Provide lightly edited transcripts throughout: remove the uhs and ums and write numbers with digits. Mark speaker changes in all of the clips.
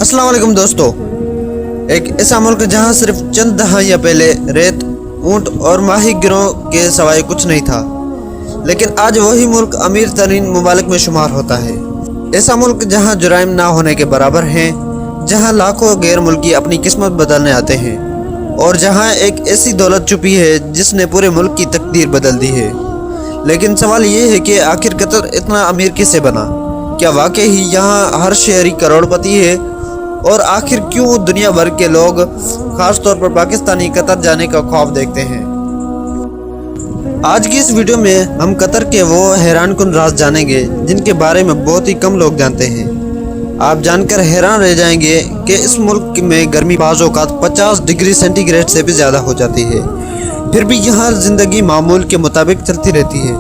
Speaker 1: अस्सलाम वालेकुम दोस्तों। एक ऐसा मुल्क जहां सिर्फ चंद दहाइयाँ पहले रेत, ऊंट और माही गिरों के सिवाय कुछ नहीं था, लेकिन आज वही मुल्क अमीर तरीन ममालिक में शुमार होता है। ऐसा मुल्क जहां जुराइम ना होने के बराबर हैं, जहां लाखों गैर मुल्की अपनी किस्मत बदलने आते हैं और जहां एक ऐसी दौलत छुपी है जिसने पूरे मुल्क की तकदीर बदल दी है। लेकिन सवाल ये है कि आखिर कतर इतना अमीर किससे बना? क्या वाकई ही यहाँ हर शहरी करोड़पति है? और आखिर क्यों दुनिया भर के लोग खास तौर पर पाकिस्तानी कतर जाने का ख्वाब देखते हैं? आज की इस वीडियो में हम कतर के वो हैरान कुन राज जानेंगे जिनके बारे में बहुत ही कम लोग जानते हैं। आप जानकर हैरान रह जाएंगे कि इस मुल्क में गर्मी बाज़ औक़ात 50 डिग्री सेंटीग्रेड से भी ज़्यादा हो जाती है, फिर भी यहाँ ज़िंदगी मामूल के मुताबिक चलती रहती है।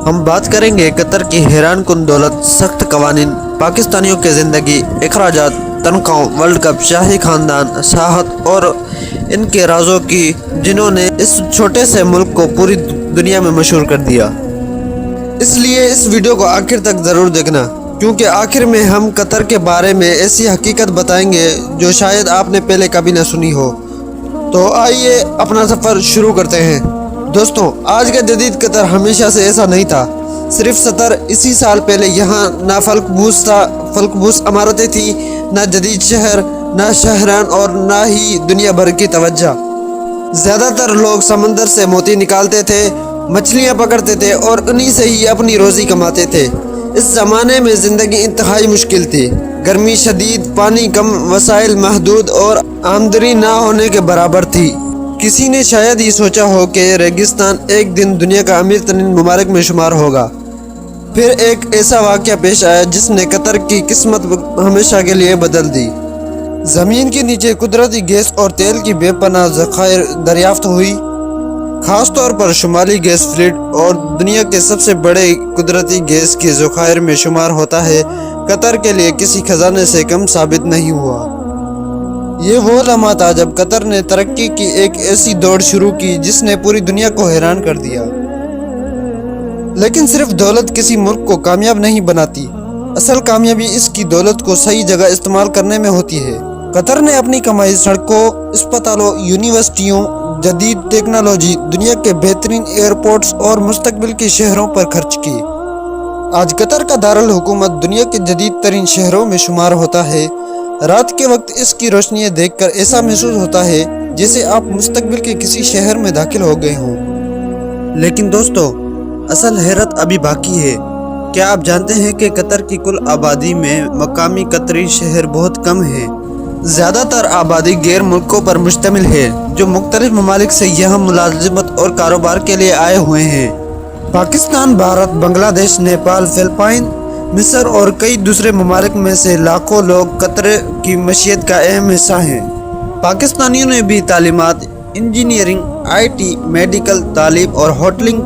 Speaker 1: हम बात करेंगे कतर की हैरान कुन दौलत, सख्त कवानीन, पाकिस्तानियों के ज़िंदगी, अखराजात, तनख्वाहों, वर्ल्ड कप, शाही ख़ानदान, साहत और इनके राजों की जिन्होंने इस छोटे से मुल्क को पूरी दुनिया में मशहूर कर दिया। इसलिए इस वीडियो को आखिर तक ज़रूर देखना, क्योंकि आखिर में हम कतर के बारे में ऐसी हकीकत बताएंगे जो शायद आपने पहले कभी न सुनी हो। तो आइए अपना सफ़र शुरू करते हैं। दोस्तों, आज का जदीद कतर हमेशा से ऐसा नहीं था। सिर्फ 70 इसी साल पहले यहाँ ना फलकबूस इमारतें थी, ना जदीद शहर, ना शहरान और ना ही दुनिया भर की तवज्जो। ज़्यादातर लोग समंदर से मोती निकालते थे, मछलियाँ पकड़ते थे और उन्हीं से ही अपनी रोज़ी कमाते थे। इस ज़माने में ज़िंदगी इंतहाई मुश्किल थी। गर्मी शदीद, पानी कम, वसाइल महदूद और आमदनी ना होने के बराबर थी। किसी ने शायद ही सोचा हो कि रेगिस्तान एक दिन दुनिया का अमीर तरीन ममालिक में शुमार होगा। फिर एक ऐसा वाक़या पेश आया जिसने कतर की किस्मत हमेशा के लिए बदल दी। ज़मीन के नीचे कुदरती गैस और तेल की बेपनाह ज़खायर दरियाफ्त हुई। ख़ास तौर पर शुमाली गैस फील्ड और दुनिया के सबसे बड़े कुदरती गैस के ज़खायर में शुमार होता है, कतर के लिए किसी खजाने से कम साबित नहीं हुआ। ये वो लम्हा था जब कतर ने तरक्की की एक ऐसी दौड़ शुरू की जिसने पूरी दुनिया को हैरान कर दिया। लेकिन सिर्फ दौलत किसी मुल्क को कामयाब नहीं बनाती, असल कामयाबी इसकी दौलत को सही जगह इस्तेमाल करने में होती है। कतर ने अपनी कमाई सड़कों, अस्पतालों, यूनिवर्सिटियों, जदीद टेक्नोलॉजी, दुनिया के बेहतरीन एयरपोर्ट्स और मुस्तकबिल के शहरों पर खर्च की। आज कतर का दारुल हुकूमत दुनिया के जदीद तरीन शहरों में शुमार होता है। रात के वक्त इसकी रोशनियाँ देखकर ऐसा महसूस होता है जैसे आप मुस्तकबिल के किसी शहर में दाखिल हो गए हों। लेकिन दोस्तों, असल हैरत अभी बाकी है। क्या आप जानते हैं कि कतर की कुल आबादी में मकामी कतरी शहर बहुत कम हैं? ज़्यादातर आबादी गैर मुल्कों पर मुश्तमिल है जो मुख्तलिफ ममालिक से यहाँ मुलाजिमत और कारोबार के लिए आए हुए हैं। पाकिस्तान, भारत, बांग्लादेश, नेपाल, फिलिपाइन, मिस्र और कई दूसरे ममालिक में से लाखों लोग कतर की मईशत का अहम हिस्सा हैं। पाकिस्तानियों ने भी तालीमात, इंजीनियरिंग, IT, मेडिकल, तालीम और होटलिंग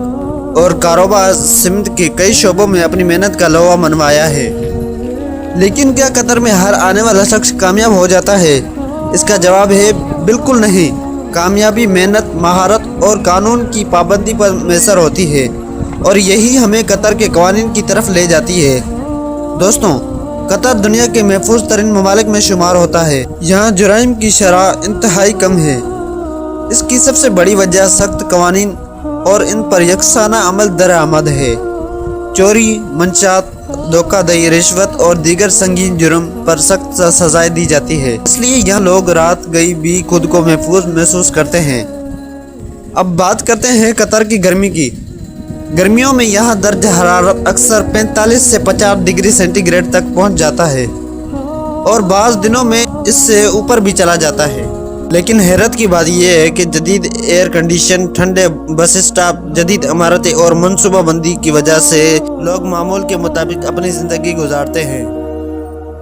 Speaker 1: और कारोबार समेत के कई शोबों में अपनी मेहनत का लोहा मनवाया है। लेकिन क्या कतर में हर आने वाला शख्स कामयाब हो जाता है? इसका जवाब है बिल्कुल नहीं। कामयाबी मेहनत, महारत और कानून की पाबंदी पर मैसर होती है और यही हमें कतर के कवानीन की तरफ ले जाती है। दोस्तों, कतर दुनिया के महफूज तरीन ममालिक में शुमार होता है। यहाँ जुराइम की शरह इंतहाई कम है। इसकी सबसे बड़ी वजह सख्त कवानीन और इन पर यकसाना अमल दरामद है। चोरी, मंशात, धोखाधड़ी, रिश्वत और दीगर संगीन जुर्म पर सख्त सजाएं दी जाती है। इसलिए यहाँ लोग रात गई भी खुद को महफूज महसूस करते हैं। अब बात करते हैं कतर की गर्मी की। गर्मियों में यहाँ दर्ज हरारत अक्सर 45 से 50 डिग्री सेंटीग्रेड तक पहुँच जाता है और बाज़ दिनों में इससे ऊपर भी चला जाता है। लेकिन हैरत की बात यह है कि जदीद एयर कंडीशन, ठंडे बस स्टॉप, जदीद इमारतें और मनसूबाबंदी की वजह से लोग मामूल के मुताबिक अपनी ज़िंदगी गुजारते हैं।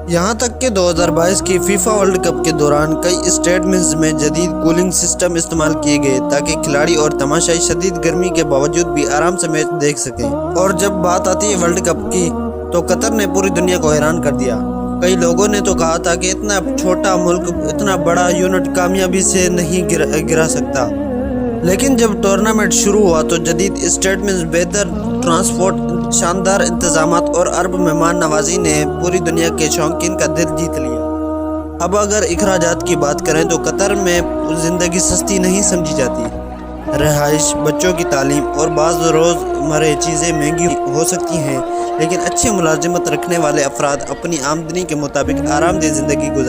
Speaker 1: यहाँ तक कि 2022 की फीफा वर्ल्ड कप के दौरान कई स्टेडियम्स में जदीद कूलिंग सिस्टम इस्तेमाल किए गए ताकि खिलाड़ी और तमाशाई शदीद गर्मी के बावजूद भी आराम से मैच देख सकें। और जब बात आती है वर्ल्ड कप की, तो कतर ने पूरी दुनिया को हैरान कर दिया। कई लोगों ने तो कहा था कि इतना छोटा मुल्क इतना बड़ा यूनिट कामयाबी से नहीं गिरा सकता। लेकिन जब टूर्नामेंट शुरू हुआ तो जदीद स्टेडियम्स, बेहतर ट्रांसपोर्ट شاندار انتظامات اور عرب مہمان نوازی نے پوری دنیا کے شوقین کا دل جیت لیا۔ اب اگر اخراجات کی بات کریں تو قطر میں زندگی سستی نہیں سمجھی جاتی۔ رہائش، بچوں کی تعلیم اور بعض روزمرہ چیزیں مہنگی ہو سکتی ہیں، لیکن اچھی ملازمت رکھنے والے افراد اپنی آمدنی کے مطابق آرام دہ زندگی گزارتے ہیں۔